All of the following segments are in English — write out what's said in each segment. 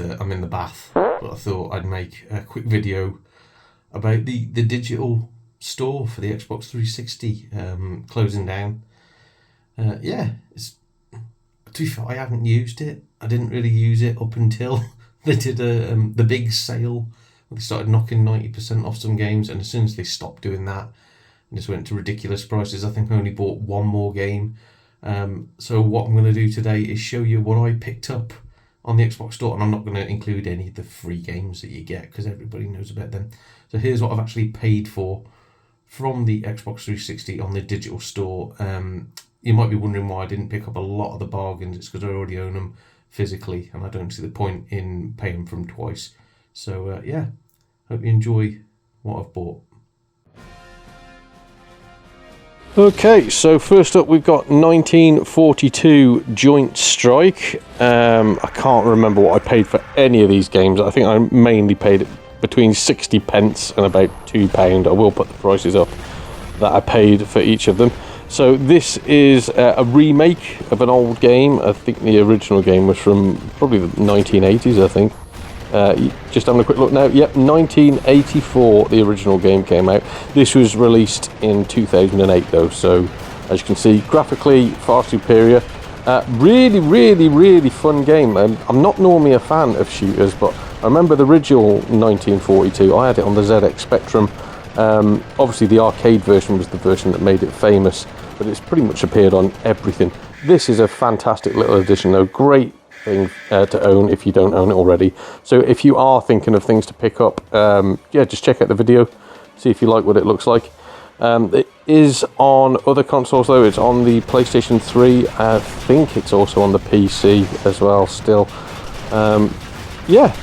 I'm in the bath, but I thought I'd make a quick video about the digital store for the Xbox 360 closing down. It's, to be fair, I haven't used it. I didn't really use it up until they did the big sale. They started knocking 90% off some games, and as soon as they stopped doing that and just went to ridiculous prices, I think I only bought one more game. So what I'm going to do today is show you what I picked up on the Xbox store, and I'm not going to include any of the free games that you get because everybody knows about them. So here's what I've actually paid for from the Xbox 360 on the digital store. You might be wondering why I didn't pick up a lot of the bargains. It's because I already own them physically, and I don't see the point in paying for them twice. So hope you enjoy what I've bought. Okay, so first up we've got 1942 Joint Strike. I can't remember what I paid for any of these games. I think I mainly paid between 60 pence and about £2. I will put the prices up that I paid for each of them. So this is a remake of an old game. I think the original game was from probably the 1980s, I think. Just having a quick look now. Yep, 1984 the original game came out. This was released in 2008 though, so as you can see, graphically far superior. Really fun game. I'm not normally a fan of shooters, but I remember the original 1942. I had it on the ZX Spectrum. Obviously the arcade version was the version that made it famous, but it's pretty much appeared on everything. This is a fantastic little addition though. Great thing to own if you don't own it already. So if you are thinking of things to pick up, just check out the video, see if you like what it looks like. It is on other consoles though. It's on the PlayStation 3. I think it's also on the PC as well still.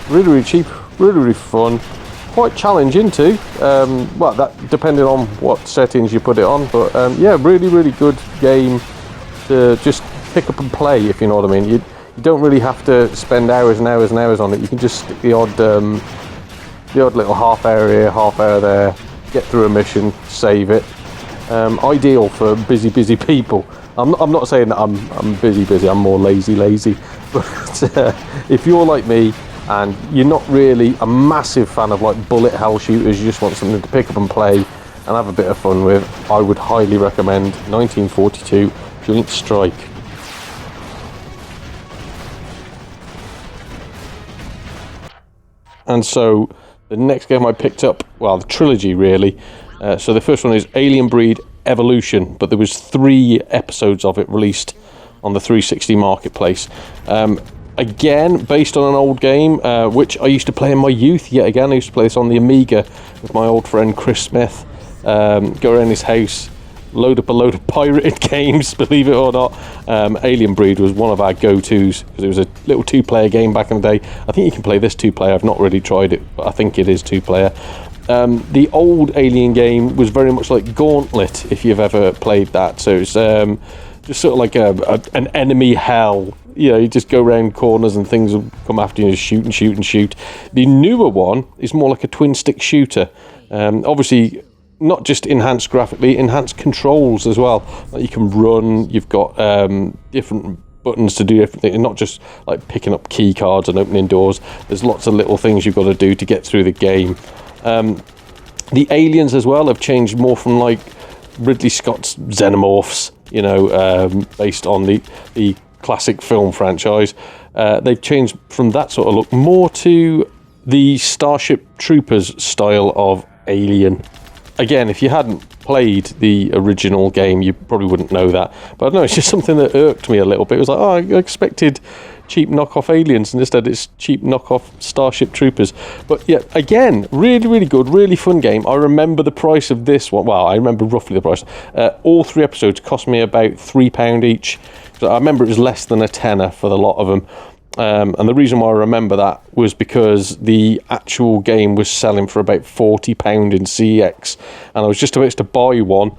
Really cheap, really fun, quite challenging too. Well, that depending on what settings you put it on, but really good game to just pick up and play, if you know what I mean. You don't really have to spend hours and hours and hours on it. You can just stick the odd little half hour here, half hour there, get through a mission, save it. Ideal for busy people. I'm not saying that I'm busy. I'm more lazy. But if you're like me and you're not really a massive fan of like bullet hell shooters, you just want something to pick up and play and have a bit of fun with, I would highly recommend 1942 Joint Strike. And so the next game I picked up, well, the trilogy really. So the first one is Alien Breed Evolution, but there was 3 episodes of it released on the 360 marketplace. Again, based on an old game, which I used to play in my youth. Yet again, I used to play this on the Amiga with my old friend Chris Smith. Go around his house, load up a load of pirated games, believe it or not. Alien Breed was one of our go-tos because it was a little 2-player game back in the day. I think you can play this 2-player. I've not really tried it, but I think it is 2-player. The old Alien game was very much like Gauntlet, if you've ever played that. So it's just sort of like an enemy hell. You know, you just go around corners and things will come after you and shoot. The newer one is more like a twin-stick shooter. Obviously, not just enhanced graphically, enhanced controls as well. Like you can run, you've got different buttons to do different things, not just like picking up key cards and opening doors. There's lots of little things you've got to do to get through the game. The aliens as well have changed more from like Ridley Scott's Xenomorphs, you know, based on the classic film franchise. They've changed from that sort of look more to the Starship Troopers style of Alien. Again, if you hadn't played the original game, you probably wouldn't know that. But I don't know, it's just something that irked me a little bit. It was like, I expected cheap knockoff Aliens, and instead it's cheap knockoff Starship Troopers. But yeah, again, really good, really fun game. I remember the price of this one. Well, I remember roughly the price. All 3 episodes cost me about £3 each. So I remember it was less than a tenner for the lot of them. And the reason why I remember that was because the actual game was selling for about £40 in CX, and I was just about to buy one,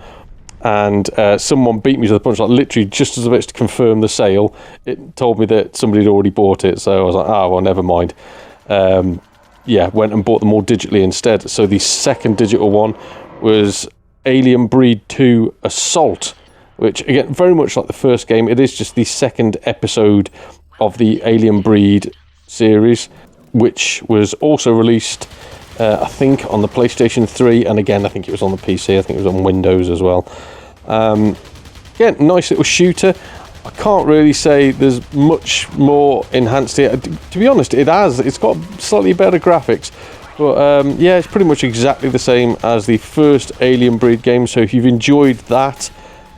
and someone beat me to the punch, like literally just as I was about to confirm the sale. It told me that somebody had already bought it, so I was like, well, never mind. Went and bought them all digitally instead. So the second digital one was Alien Breed 2 Assault, which again, very much like the first game, it is just the second episode of the Alien Breed series, which was also released, I think, on the PlayStation 3, and again, I think it was on the PC, I think it was on Windows as well. Again, nice little shooter. I can't really say there's much more enhanced here. To be honest, it's got slightly better graphics, but yeah, it's pretty much exactly the same as the first Alien Breed game. So if you've enjoyed that,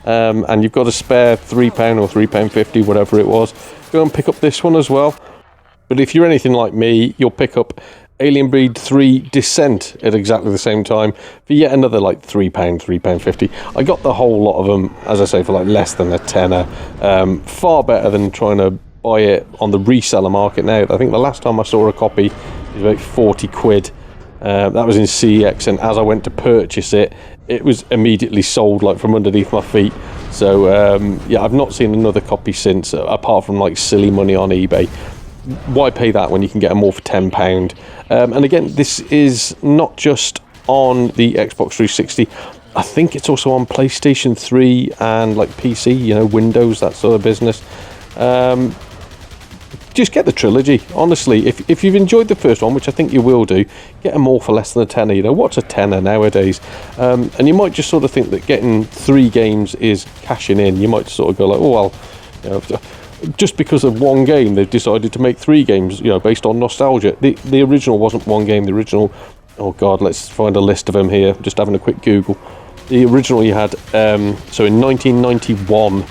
and you've got a spare £3 or £3.50, whatever it was, go and pick up this one as well. But if you're anything like me, you'll pick up Alien Breed 3 Descent at exactly the same time for yet another like £3, £3.50. I got the whole lot of them, as I say, for like less than a tenner. Far better than trying to buy it on the reseller market now. I think the last time I saw a copy was about 40 quid. That was in CX, and as I went to purchase it, it was immediately sold like from underneath my feet. So yeah, I've not seen another copy since, apart from like silly money on eBay. Why pay that when you can get them all for £10? And again, this is not just on the Xbox 360. I think it's also on PlayStation 3 and like PC, you know, Windows, that sort of business. Just get the trilogy, honestly. If you've enjoyed the first one, which I think you will do, get them all for less than a tenner. You know, what's a tenner nowadays? And you might just sort of think that getting 3 games is cashing in. You might sort of go like, oh, well, you know, just because of one game, they've decided to make 3 games, you know, based on nostalgia. The original wasn't one game. The original, oh God, let's find a list of them here. Just having a quick Google. The original you had, so in 1991,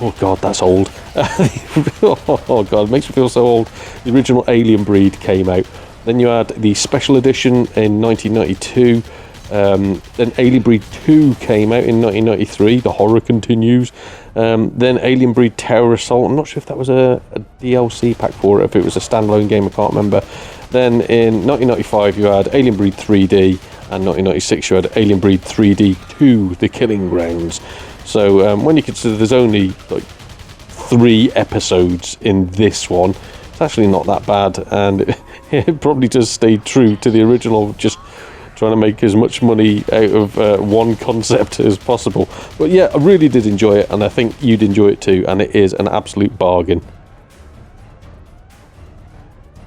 oh God, that's old. Oh God, it makes me feel so old. The original Alien Breed came out. Then you had the special edition in 1992. Then Alien Breed 2 came out in 1993. The horror continues. Then Alien Breed Terror Assault. I'm not sure if that was a DLC pack for it, if it was a standalone game, I can't remember. Then in 1995 you had Alien Breed 3D, and 1996 you had Alien Breed 3D 2, The Killing Grounds. So when you consider there's only like 3 episodes in this one, it's actually not that bad, and it probably does stay true to the original, just trying to make as much money out of one concept as possible. But yeah, I really did enjoy it, and I think you'd enjoy it too, and it is an absolute bargain.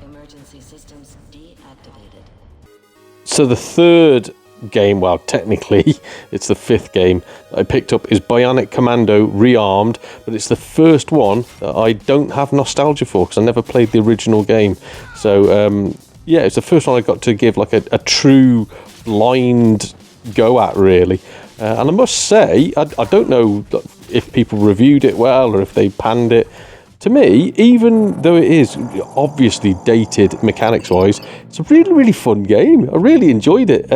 Emergency systems deactivated. So the third game, well, technically it's the 5th game that I picked up, is Bionic Commando Rearmed, but it's the first one that I don't have nostalgia for because I never played the original game. So yeah, it's the first one I got to give like a true blind go at, really. And I must say, I don't know if people reviewed it well or if they panned it. To me, even though it is obviously dated mechanics-wise, it's a really, really fun game. I really enjoyed it.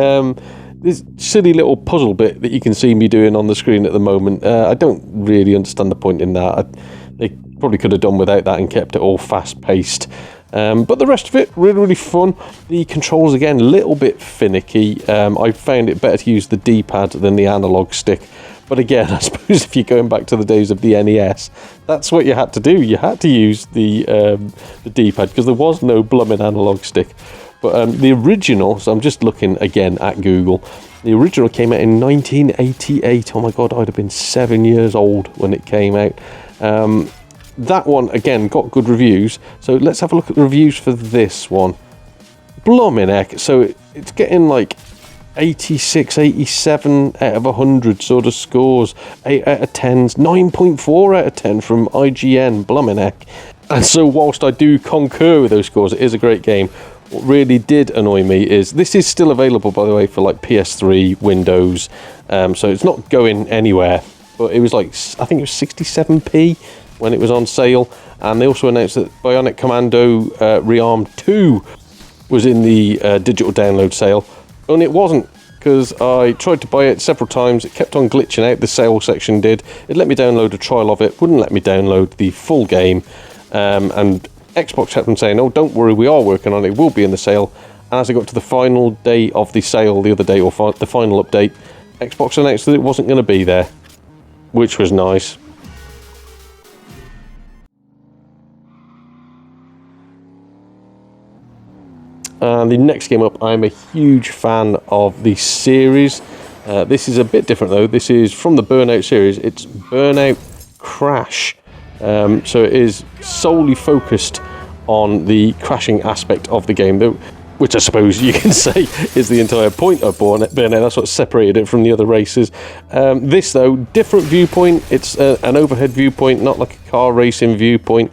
This silly little puzzle bit that you can see me doing on the screen at the moment, I don't really understand the point in that. They probably could have done without that and kept it all fast-paced. But the rest of it, really, really fun. The controls, again, a little bit finicky. I found it better to use the D-pad than the analog stick. But again, I suppose if you're going back to the days of the NES, that's what you had to do. You had to use the D-pad because there was no blooming analog stick. But the original, so I'm just looking again at Google, the original came out in 1988. Oh my God, I'd have been 7 years old when it came out. That one, again, got good reviews. So let's have a look at the reviews for this one. Blooming heck. So it's getting like 86, 87 out of 100 sort of scores. 8 out of 10s, 9.4 out of 10 from IGN. Blooming heck. And so whilst I do concur with those scores, it is a great game. What really did annoy me is this is still available, by the way, for like PS3, Windows. So it's not going anywhere. But it was like, I think it was 67p when it was on sale. And they also announced that Bionic Commando Rearmed 2 was in the digital download sale. And it wasn't, because I tried to buy it several times. It kept on glitching out, the sale section did. It let me download a trial of it, wouldn't let me download the full game. And Xbox kept on saying, oh, don't worry, we are working on it, it will be in the sale. And as I got to the final day of the sale the other day, or the final update, Xbox announced that it wasn't going to be there, which was nice. And the next game up, I'm a huge fan of the series. This is a bit different though. This is from the Burnout series. It's Burnout Crash. So it is solely focused on the crashing aspect of the game, though, which I suppose you can say is the entire point of Burnout. That's what separated it from the other races. This, though, different viewpoint. It's an overhead viewpoint, not like a car racing viewpoint.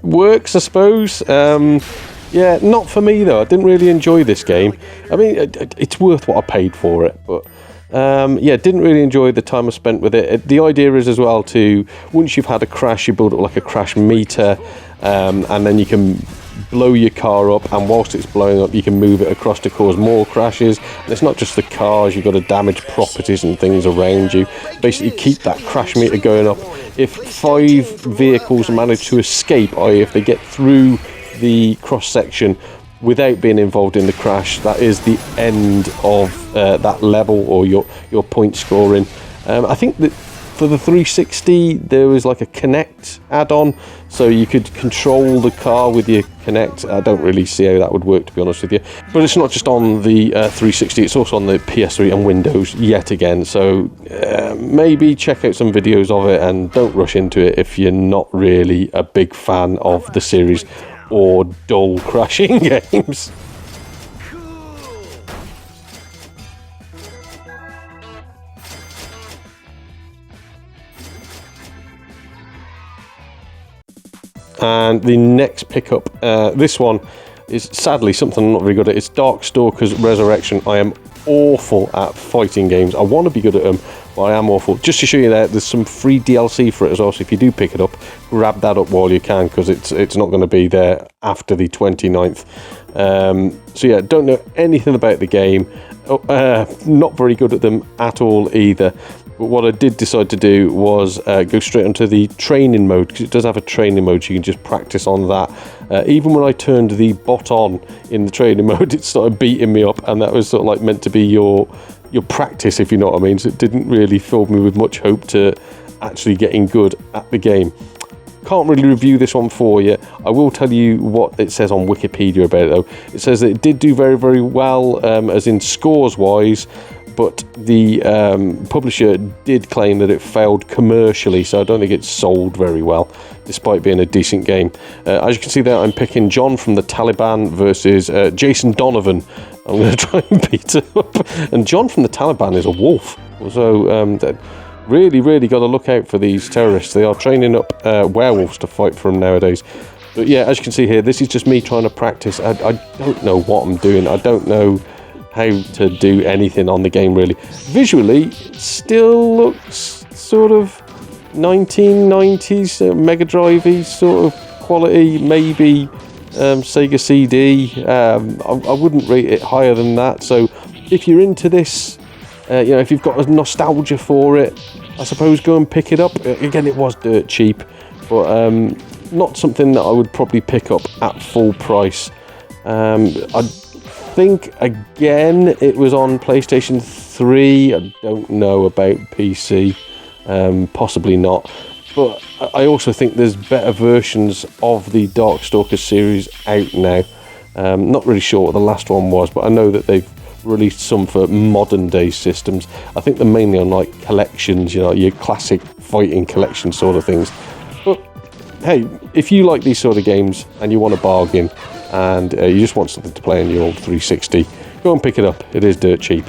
Works, I suppose. Yeah, not for me, though. I didn't really enjoy this game. I mean, it's worth what I paid for it, but yeah, didn't really enjoy the time I spent with it. The idea is as well to, once you've had a crash, you build up like a crash meter, and then you can blow your car up, and whilst it's blowing up you can move it across to cause more crashes. And it's not just the cars, you've got to damage properties and things around you, basically keep that crash meter going up. If 5 vehicles manage to escape, i.e. if they get through the cross section without being involved in the crash, that is the end of that level or your point scoring. I think that for the 360 there was like a Connect add-on, so you could control the car with your Connect. I don't really see how that would work, to be honest with you. But it's not just on the 360, it's also on the PS3 and Windows yet again, so maybe check out some videos of it and don't rush into it if you're not really a big fan of the series or dull crashing games. And the next pickup, this one is sadly something I'm not very good at. It's Darkstalkers Resurrection. I am awful at fighting games. I want to be good at them, but I am awful. Just to show you that there's some free DLC for it as well, so if you do pick it up, grab that up while you can, because it's not going to be there after the 29th. So yeah, don't know anything about the game. Not very good at them at all either. But what I did decide to do was go straight onto the training mode, because it does have a training mode, so you can just practice on that. Even when I turned the bot on in the training mode, it started beating me up, and that was sort of like meant to be your practice, if you know what I mean. So it didn't really fill me with much hope to actually getting good at the game. Can't really review this one for you. I will tell you what it says on Wikipedia about it, though. It says that it did do very, very well, as in scores-wise, but the publisher did claim that it failed commercially, so I don't think it sold very well, despite being a decent game. As you can see there, I'm picking John from the Taliban versus Jason Donovan. I'm going to try and beat him up. And John from the Taliban is a wolf, so really, really got to look out for these terrorists. They are training up werewolves to fight for them nowadays. But yeah, as you can see here, this is just me trying to practice. I don't know what I'm doing. I don't know how to do anything on the game, really. Visually, it still looks sort of 1990s Mega Drive-y sort of quality, maybe Sega CD. I wouldn't rate it higher than that. So if you're into this, you know, if you've got a nostalgia for it, I suppose go and pick it up. Again, it was dirt cheap, but not something that I would probably pick up at full price. I think, again, it was on PlayStation 3. I don't know about PC. Possibly not. But I also think there's better versions of the Darkstalkers series out now. Not really sure what the last one was, but I know that they've released some for modern day systems. I think they're mainly on like collections, you know, your classic fighting collection sort of things. But hey, if you like these sort of games and you want a bargain and you just want something to play on your old 360, go and pick it up. It is dirt cheap.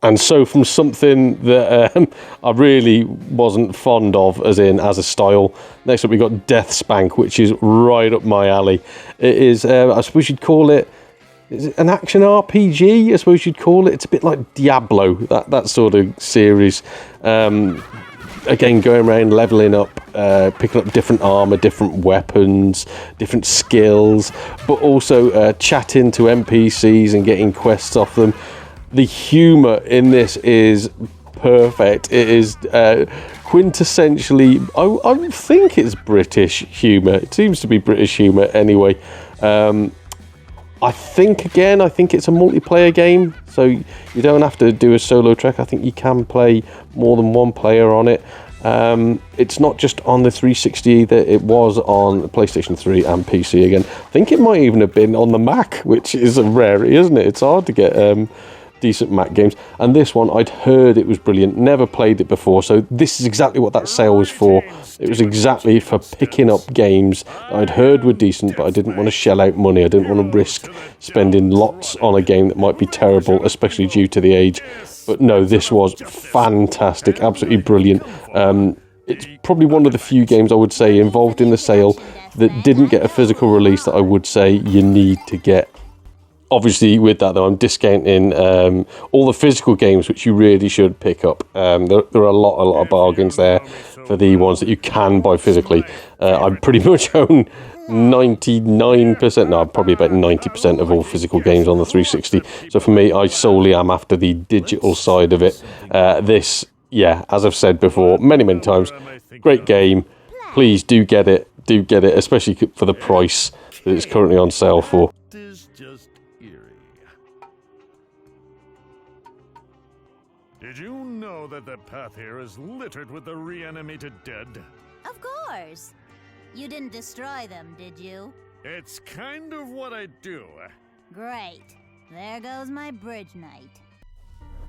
And so from something that I really wasn't fond of, as a style, next up we got DeathSpank, which is right up my alley. It is, I suppose you'd call it, is it an action RPG? I suppose you'd call it. It's a bit like Diablo, that sort of series. Again, going around leveling up, picking up different armor, different weapons, different skills, but also chatting to NPCs and getting quests off them. The humour in this is perfect. It is quintessentially, I think it's British humour. It seems to be British humour anyway. I think it's a multiplayer game, so you don't have to do a solo track. I think you can play more than one player on it. It's not just on the 360 either. It was on the PlayStation 3 and PC again. I think it might even have been on the Mac, which is a rarity, isn't it? It's hard to get decent Mac games. And this one, I'd heard it was brilliant, never played it before, so this is exactly what that sale was for. It was exactly for picking up games that I'd heard were decent, but I didn't want to shell out money. I didn't want to risk spending lots on a game that might be terrible, especially due to the age. But no, this was fantastic, absolutely brilliant. It's probably one of the few games I would say involved in the sale that didn't get a physical release that I would say you need to get. Obviously, with that though, I'm discounting all the physical games which you really should pick up. There are a lot of bargains there for the ones that you can buy physically. I pretty much own 99%, no, probably about 90% of all physical games on the 360. So for me, I solely am after the digital side of it. This, yeah, as I've said before many times, great game. Please do get it, especially for the price that it's currently on sale for. Did you know that the path here is littered with the reanimated dead? Of course. You didn't destroy them, did you? It's kind of what I do. Great. There goes my bridge knight.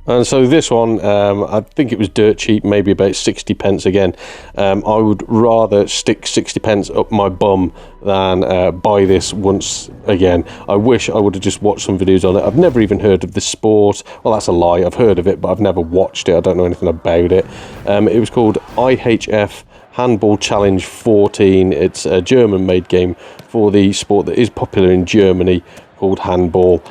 And so this one, I think it was dirt cheap, maybe about 60 pence again. I would rather stick 60 pence up my bum than buy this once again. I wish I would have just watched some videos on it. I've never even heard of this sport. Well, that's a lie. I've heard of it, but I've never watched it. I don't know anything about it. It was called IHF Handball Challenge 14. It's a German-made game for the sport that is popular in Germany called handball.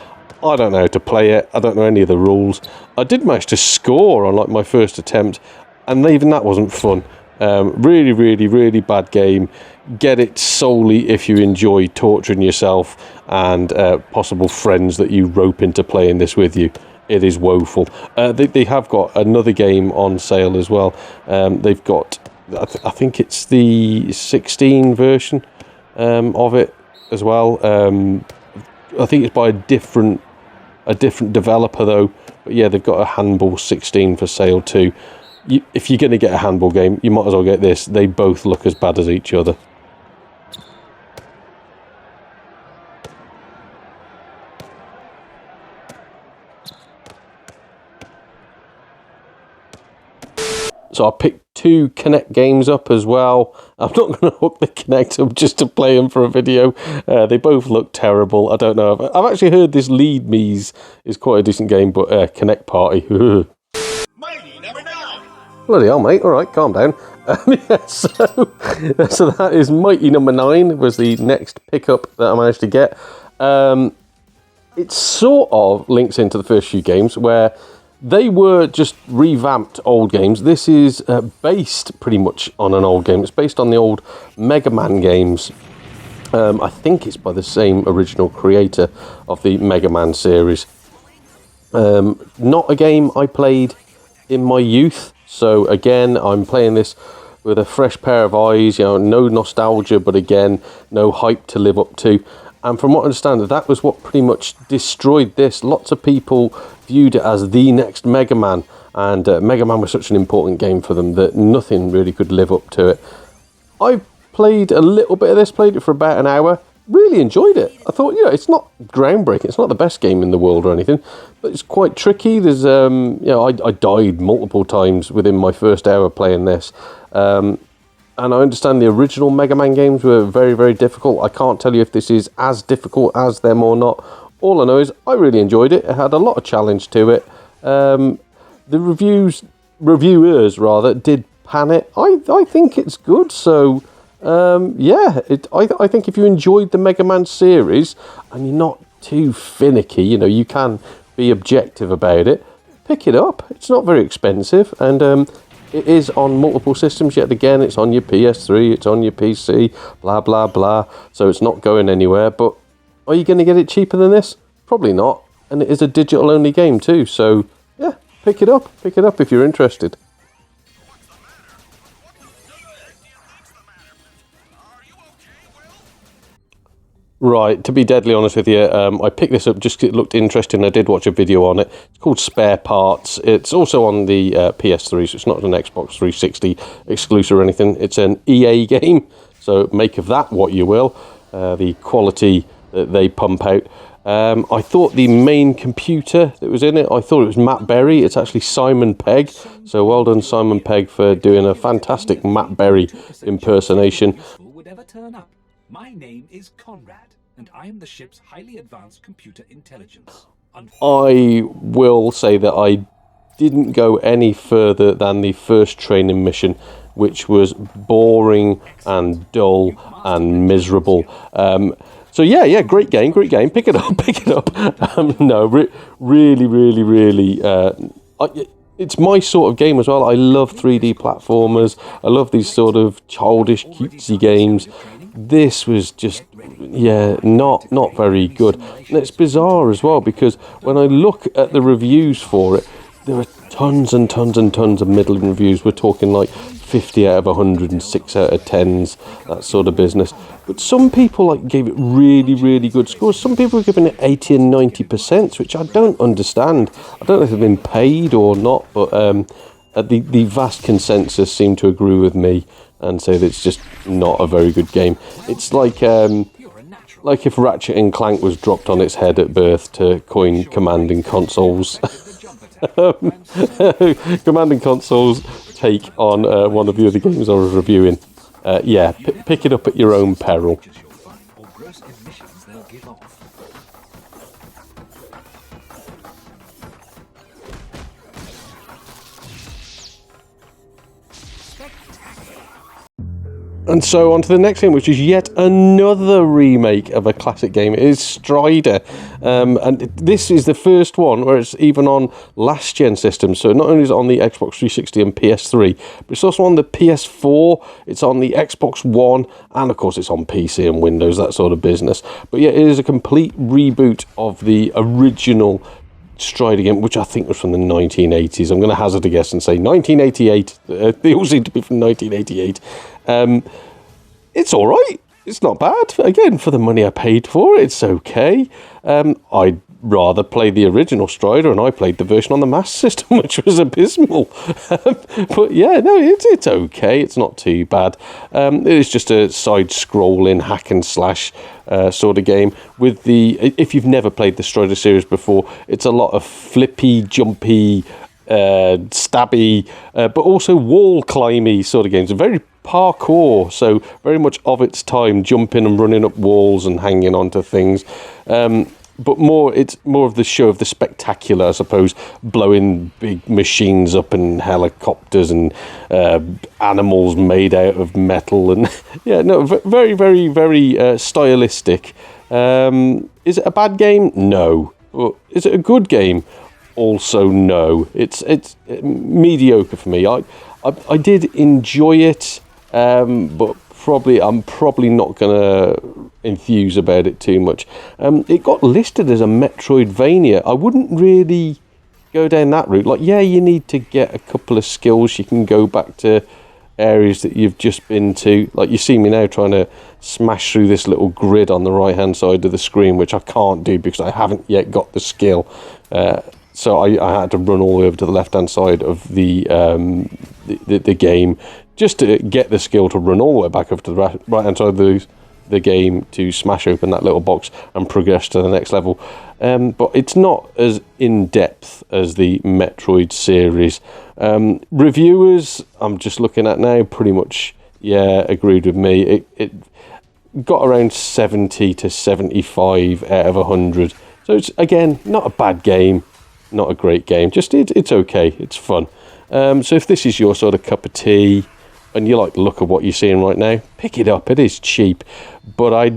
I don't know how to play it. I don't know any of the rules. I did manage to score on like my first attempt, and even that wasn't fun. Really bad game. Get it solely if you enjoy torturing yourself and possible friends that you rope into playing this with you. It is woeful. They have got another game on sale as well. They've got, I think it's the 16 version of it as well. I think it's by a different developer though, but yeah, they've got a Handball 16 for sale too. If you're going to get a handball game, you might as well get this. They both look as bad as each other. So I picked 2 Kinect games up as well. I'm not going to hook the Kinect up just to play them for a video. They both look terrible. I don't know. I've actually heard this Lead Me's is quite a decent game, but Kinect Party. Mighty number 9. Bloody hell, mate. All right, calm down. Yeah, so that is Mighty number 9 was the next pickup that I managed to get. It sort of links into the first few games where they were just revamped old games. This is based pretty much on an old game. It's based on the old Mega Man games. I think it's by the same original creator of the Mega Man series. Not a game I played in my youth. So again, I'm playing this with a fresh pair of eyes. You know, no nostalgia, but again, no hype to live up to. And from what I understand, that was what pretty much destroyed this. Lots of people viewed it as the next Mega Man, and Mega Man was such an important game for them that nothing really could live up to it. I played a little bit of this, played it for about an hour, really enjoyed it. I thought, you know, it's not groundbreaking, it's not the best game in the world or anything, but it's quite tricky. There's, you know, I died multiple times within my first hour playing this. And I understand the original Mega Man games were very difficult. I can't tell you if this is as difficult as them or not. All I know is I really enjoyed it. It had a lot of challenge to it. The reviewers did pan it. I think it's good. So yeah, I think if you enjoyed the Mega Man series and you're not too finicky, you know, you can be objective about it, pick it up. It's not very expensive, and it is on multiple systems yet again. It's on your PS3, it's on your PC, blah, blah, blah. So it's not going anywhere. But are you going to get it cheaper than this? Probably not. And it is a digital-only game too. So, yeah, pick it up. Pick it up if you're interested. Right, to be deadly honest with you, I picked this up just because it looked interesting. I did watch a video on it. It's called Spare Parts. It's also on the PS3, so it's not an Xbox 360 exclusive or anything. It's an EA game, so make of that what you will. The quality that they pump out. I thought the main computer that was in it, I thought it was Matt Berry. It's actually Simon Pegg. So well done, Simon Pegg, for doing a fantastic Matt Berry impersonation. Would ever turn up. My name is Conrad, and I am the ship's highly advanced computer intelligence. I will say that I didn't go any further than the first training mission, which was boring and dull and miserable. So yeah, great game. Pick it up. Really. It's my sort of game as well. I love 3D platformers. I love these sort of childish, cutesy games. This was just, not very good. And it's bizarre as well, because when I look at the reviews for it, there are tons and tons of middling reviews. We're talking like 50 out of 100 and 6 out of 10s, that sort of business. But some people gave it really good scores. Some people are giving it 80 and 90%, which I don't understand. I don't know if they've been paid or not, but the vast consensus seemed to agree with me and say that it's just not a very good game. It's like if Ratchet and Clank was dropped on its head at birth to coin commanding consoles. Commanding consoles take on one of the other games I was reviewing. Pick it up at your own peril. And so on to the next game, which is yet another remake of a classic game. It is Strider. And this is the first one where it's even on last-gen systems. So not only is it on the Xbox 360 and PS3, but it's also on the PS4, it's on the Xbox One, and of course it's on PC and Windows, that sort of business. But yeah, it is a complete reboot of the original Strider game, which I think was from the 1980s. I'm going to hazard a guess and say 1988. They all seem to be from 1988. It's all right. It's not bad. Again, for the money I paid for it, it's okay. I'd rather play the original Strider, and I played the version on the Master System, which was abysmal. But yeah, no, it's okay. It's not too bad. It is just a side-scrolling hack and slash sort of game. With if you've never played the Strider series before, it's a lot of flippy, jumpy, stabby, but also wall climby sort of games. Very parkour, so very much of its time, jumping and running up walls and hanging onto things. But it's more of the show of the spectacular, I suppose, blowing big machines up and helicopters and animals made out of metal. And yeah, no, very, very, very stylistic. Is it a bad game? No. Is it a good game? Also, no. It's mediocre for me. I did enjoy it, but I'm probably not going to enthuse about it too much. It got listed as a Metroidvania. I wouldn't really go down that route. You need to get a couple of skills. You can go back to areas that you've just been to. You see me now trying to smash through this little grid on the right-hand side of the screen, which I can't do because I haven't yet got the skill. So I had to run all the way over to the left-hand side of the game just to get the skill to run all the way back over to the right-hand side of the game to smash open that little box and progress to the next level. But it's not as in-depth as the Metroid series. Reviewers, I'm just looking at now, pretty much, agreed with me. It got around 70 to 75 out of 100. So it's, again, not a bad game. Not a great game, just it's okay, it's fun. So if this is your sort of cup of tea and you like the look of what you're seeing right now, pick it up. It is cheap, but I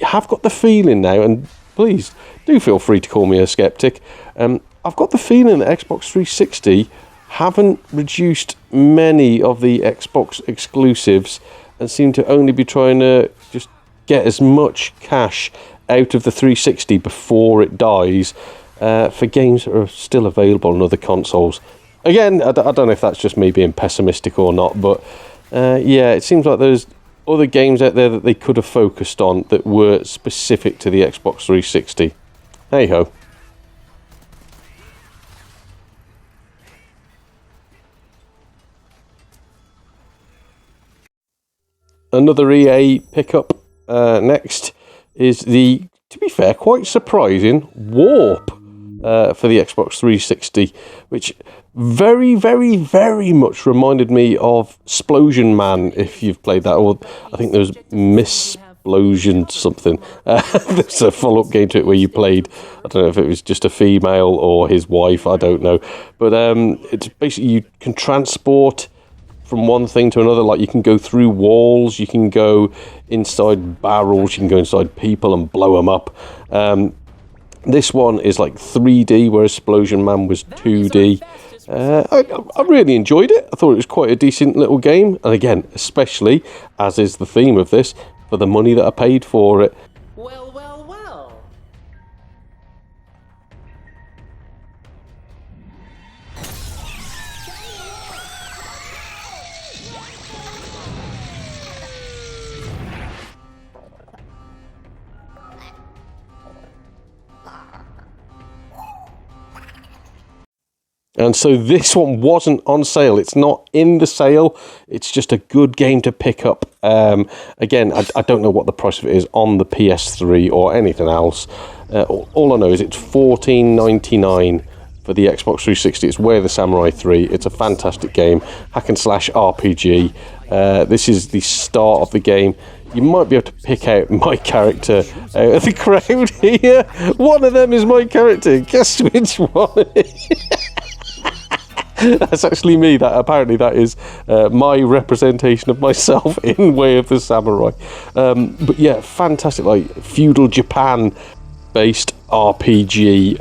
have got the feeling now, and please do feel free to call me a skeptic. I've got the feeling that Xbox 360 haven't reduced many of the Xbox exclusives and seem to only be trying to just get as much cash out of the 360 before it dies. For games that are still available on other consoles. Again, I don't know if that's just me being pessimistic or not, but it seems like there's other games out there that they could have focused on that were specific to the Xbox 360. Hey ho. Another EA pickup next is the to be fair, quite surprising warp for the Xbox 360, which very, very, very much reminded me of Splosion Man, if you've played that, or I think there was Missplosion something. There's a follow-up game to it where you played, I don't know if it was just a female or his wife, I don't know. But it's basically you can transport from one thing to another, like you can go through walls, you can go inside barrels, you can go inside people and blow them up. This one is like 3D, whereas Splosion Man was 2D. I really enjoyed it. I thought it was quite a decent little game. And again, especially, as is the theme of this, for the money that I paid for it. Well, well, well. And so this one wasn't on sale. It's not in the sale. It's just a good game to pick up. Again, I don't know what the price of it is on the PS3 or anything else. All I know is it's $14.99 for the Xbox 360. It's Way of the Samurai 3. It's a fantastic game. Hack and slash RPG. This is the start of the game. You might be able to pick out my character out of the crowd here. One of them is my character. Guess which one it is? That's actually me. Apparently that is my representation of myself in Way of the Samurai. But yeah, fantastic, like feudal Japan based RPG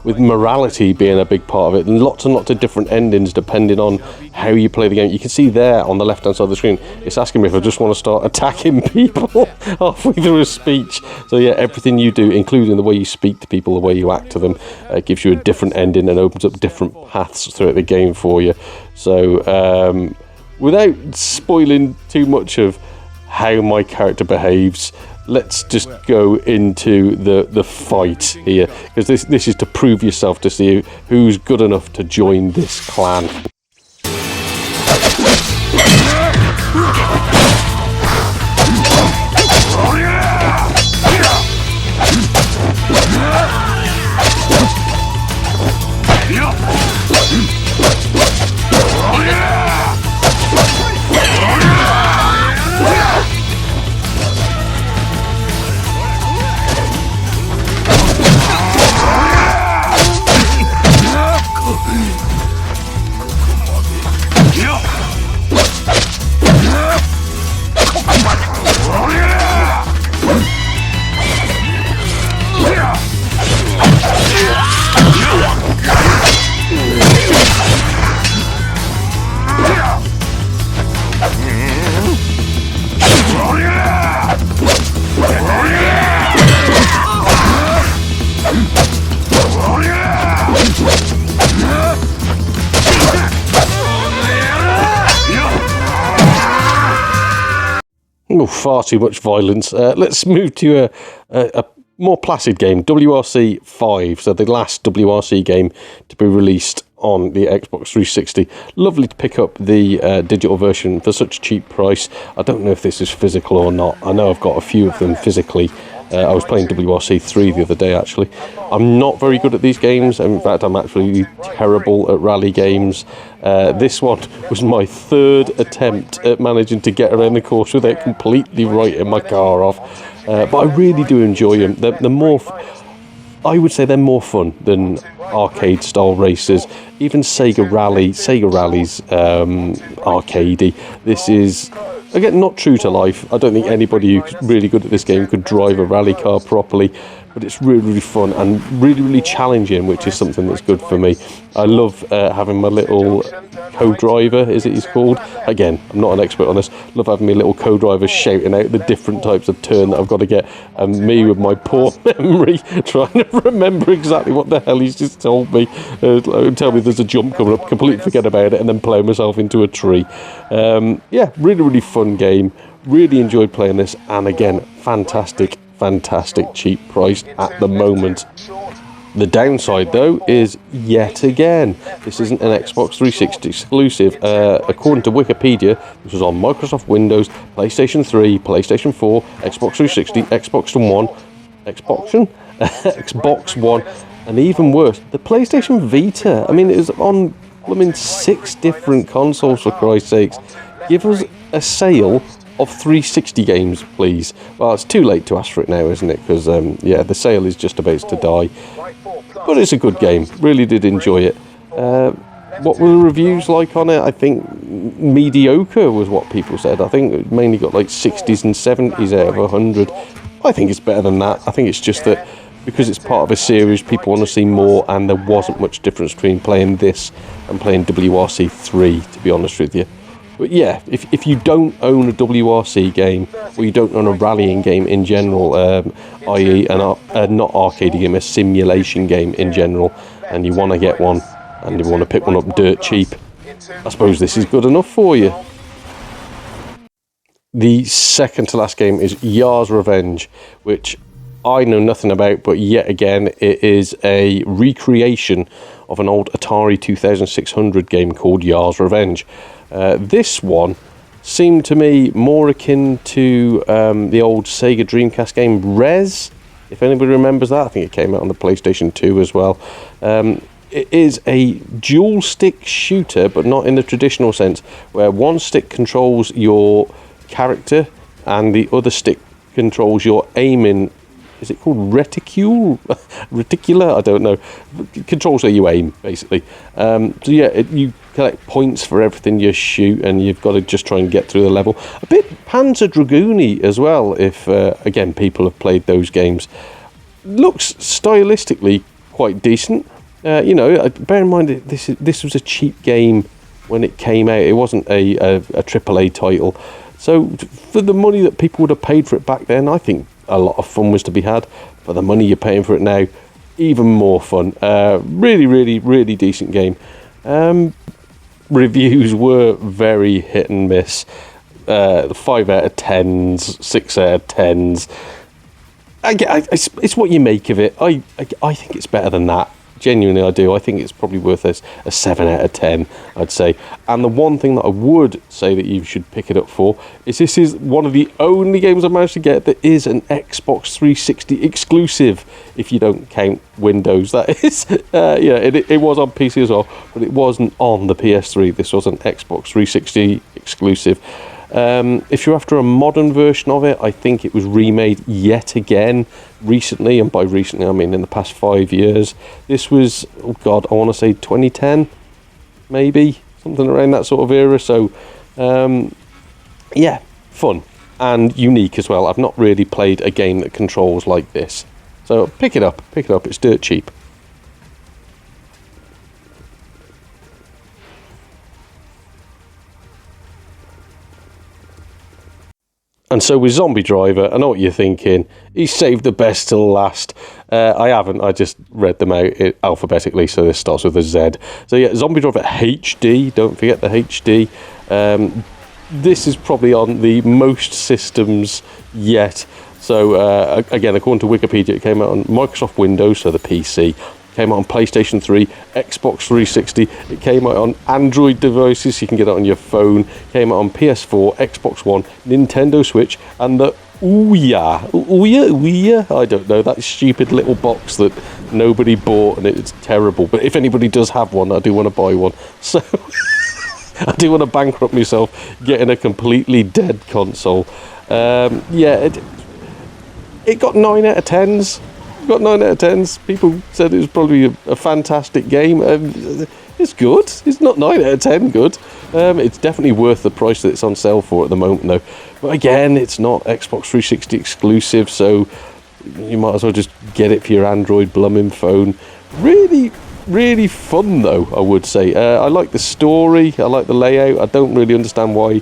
with morality being a big part of it, and lots of different endings depending on how you play the game. You can see there on the left hand side of the screen, it's asking me if I just want to start attacking people halfway through a speech. So yeah, everything you do, including the way you speak to people, the way you act to them, gives you a different ending and opens up different paths throughout the game for you. So without spoiling too much of how my character behaves, let's just go into the fight here, because this is to prove yourself, to see who's good enough to join this clan. Oh, far too much violence. Let's move to a more placid game, WRC 5. So the last WRC game to be released on the Xbox 360. Lovely to pick up the digital version for such a cheap price. I don't know if this is physical or not. I know I've got a few of them physically. I was playing WRC 3 the other day, actually. I'm not very good at these games. In fact, I'm actually terrible at rally games. This one was my third attempt at managing to get around the course without completely writing my car off. But I really do enjoy them. They're more... I would say they're more fun than arcade-style races. Even Sega Rally's arcadey. This is, again, not true to life. I don't think anybody who's really good at this game could drive a rally car properly, but it's really, really fun and really, really challenging, which is something that's good for me. I love having my little co-driver, he's called. Again, I'm not an expert on this. Love having my little co-driver shouting out the different types of turn that I've got to get, and me with my poor memory trying to remember exactly what the hell he's just told me. Tell me there's a jump coming up, completely forget about it, and then plow myself into a tree. Yeah, really, really fun game. Really enjoyed playing this, and again, fantastic cheap price at the moment. The downside, though, is yet again, this isn't an Xbox 360 exclusive. According to Wikipedia, this was on Microsoft Windows, PlayStation 3, PlayStation 4, Xbox 360, Xbox One, Xbox One, and even worse, the PlayStation Vita. I mean, it was on 6 different consoles, for Christ's sakes. Give us a sale of 360 games, please. Well, it's too late to ask for it now, isn't it? Because, yeah, the sale is just about to die. But it's a good game. Really did enjoy it. What were the reviews like on it? I think mediocre was what people said. I think it mainly got like 60s and 70s out of 100. I think it's better than that. I think it's just that because it's part of a series, people want to see more, and there wasn't much difference between playing this and playing WRC 3, to be honest with you. But yeah, if you don't own a WRC game, or you don't own a rallying game in general, i.e. not arcade game, a simulation game in general, and you want to get one, and you want to pick one up dirt cheap, I suppose this is good enough for you. The second to last game is Yars Revenge, which I know nothing about, but yet again, it is a recreation of an old Atari 2600 game called Yars Revenge. This one seemed to me more akin to the old Sega Dreamcast game Rez, if anybody remembers that. I think it came out on the PlayStation 2 as well. It is a dual stick shooter, but not in the traditional sense, where one stick controls your character and the other stick controls your aiming. Is it called reticule? Reticular? I don't know. It controls where you aim, basically. So yeah, you collect points for everything you shoot, and you've got to just try and get through the level. A bit Panzer Dragoon-y as well, if, again, people have played those games. Looks stylistically quite decent. You know, bear in mind, this was a cheap game when it came out. It wasn't a AAA title. So for the money that people would have paid for it back then, I think a lot of fun was to be had. For the money you're paying for it now, even more fun. Really, really, really decent game. Reviews were very hit and miss. 5 out of 10s, 6 out of 10s. It's what you make of it. I think it's better than that. Genuinely, I do. I think it's probably worth a 7 out of 10, I'd say. And the one thing that I would say that you should pick it up for is this is one of the only games I managed to get that is an Xbox 360 exclusive, if you don't count Windows, that is. Yeah, it was on PC as well, but it wasn't on the PS3. This was an Xbox 360 exclusive. If you're after a modern version of it, I think it was remade yet again recently, and by recently I mean in the past 5 years. This was, oh god, I want to say 2010, maybe, something around that sort of era. So yeah, fun and unique as well. I've not really played a game that controls like this, so pick it up, it's dirt cheap. And so with Zombie Driver, I know what you're thinking. He saved the best till last. I haven't. I just read them out alphabetically, so this starts with a Z. So yeah, Zombie Driver HD. Don't forget the HD. This is probably on the most systems yet. So again, according to Wikipedia, it came out on Microsoft Windows, so the PC. Came out on PlayStation 3, Xbox 360. It came out on Android devices, so you can get it on your phone. Came out on PS4, Xbox One, Nintendo Switch, and the Ouya, I don't know, that stupid little box that nobody bought, and it's terrible. But if anybody does have one, I do want to buy one. So I do want to bankrupt myself getting a completely dead console. Yeah, it got 9 out of 10s. Got 9 out of 10s. People said it was probably a fantastic game. It's good. It's not 9 out of 10 good. It's definitely worth the price that it's on sale for at the moment, though. But again, it's not Xbox 360 exclusive, so you might as well just get it for your Android blooming phone. Really, really fun, though, I would say. I like the story. I like the layout. I don't really understand why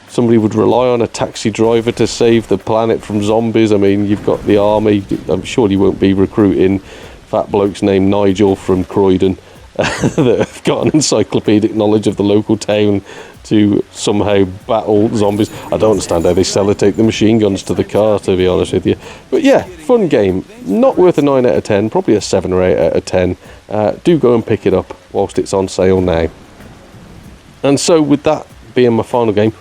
somebody would rely on a taxi driver to save the planet from zombies. I mean, you've got the army. I'm sure you won't be recruiting fat blokes named Nigel from Croydon that have got an encyclopedic knowledge of the local town to somehow battle zombies. I don't understand how they sellotape the machine guns to the car, to be honest with you. But yeah, fun game. Not worth a 9 out of 10, probably a 7 or 8 out of 10. Do go and pick it up whilst it's on sale now. And so with that being my final game,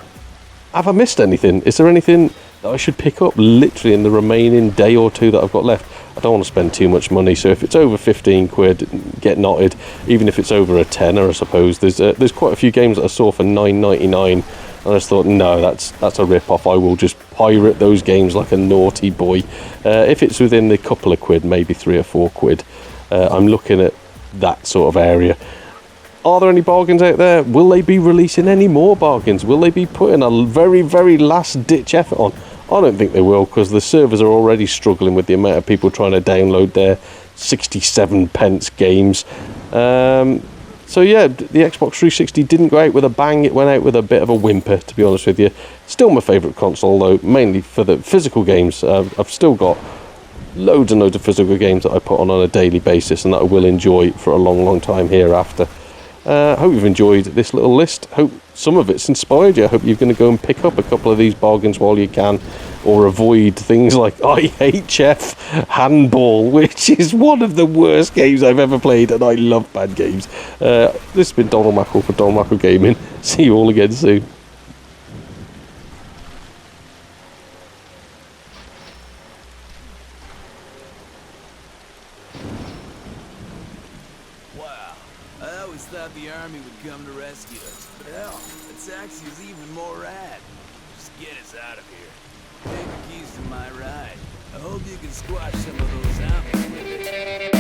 have I missed anything? Is there anything that I should pick up literally in the remaining day or two that I've got left. I don't want to spend too much money, so if it's over 15 quid, get knotted. Even if it's over a tenner, I suppose. There's quite a few games that I saw for £9.99, and I just thought, no, that's a rip-off. I will just pirate those games like a naughty boy. If it's within a couple of quid, maybe 3 or 4 quid, I'm looking at that sort of area. Are there any bargains out there? Will they be releasing any more bargains? Will they be putting a very, very last-ditch effort on? I don't think they will, because the servers are already struggling with the amount of people trying to download their 67p games. So yeah, the Xbox 360 didn't go out with a bang, it went out with a bit of a whimper, to be honest with you. Still my favourite console, though, mainly for the physical games. I've still got loads and loads of physical games that I put on a daily basis, and that I will enjoy for a long, long time hereafter. Hope you've enjoyed this little list. Hope some of it's inspired you. I hope you're going to go and pick up a couple of these bargains while you can, or avoid things like IHF Handball, which is one of the worst games I've ever played, and I love bad games. This has been Donald Mackle for Donald Mackle Gaming. See you all again soon. Wow, I always thought the army would come to rescue us, but hell, the taxi is even more rad. Just get us out of here. Take the keys to my ride. I hope you can squash some of those zombies with it.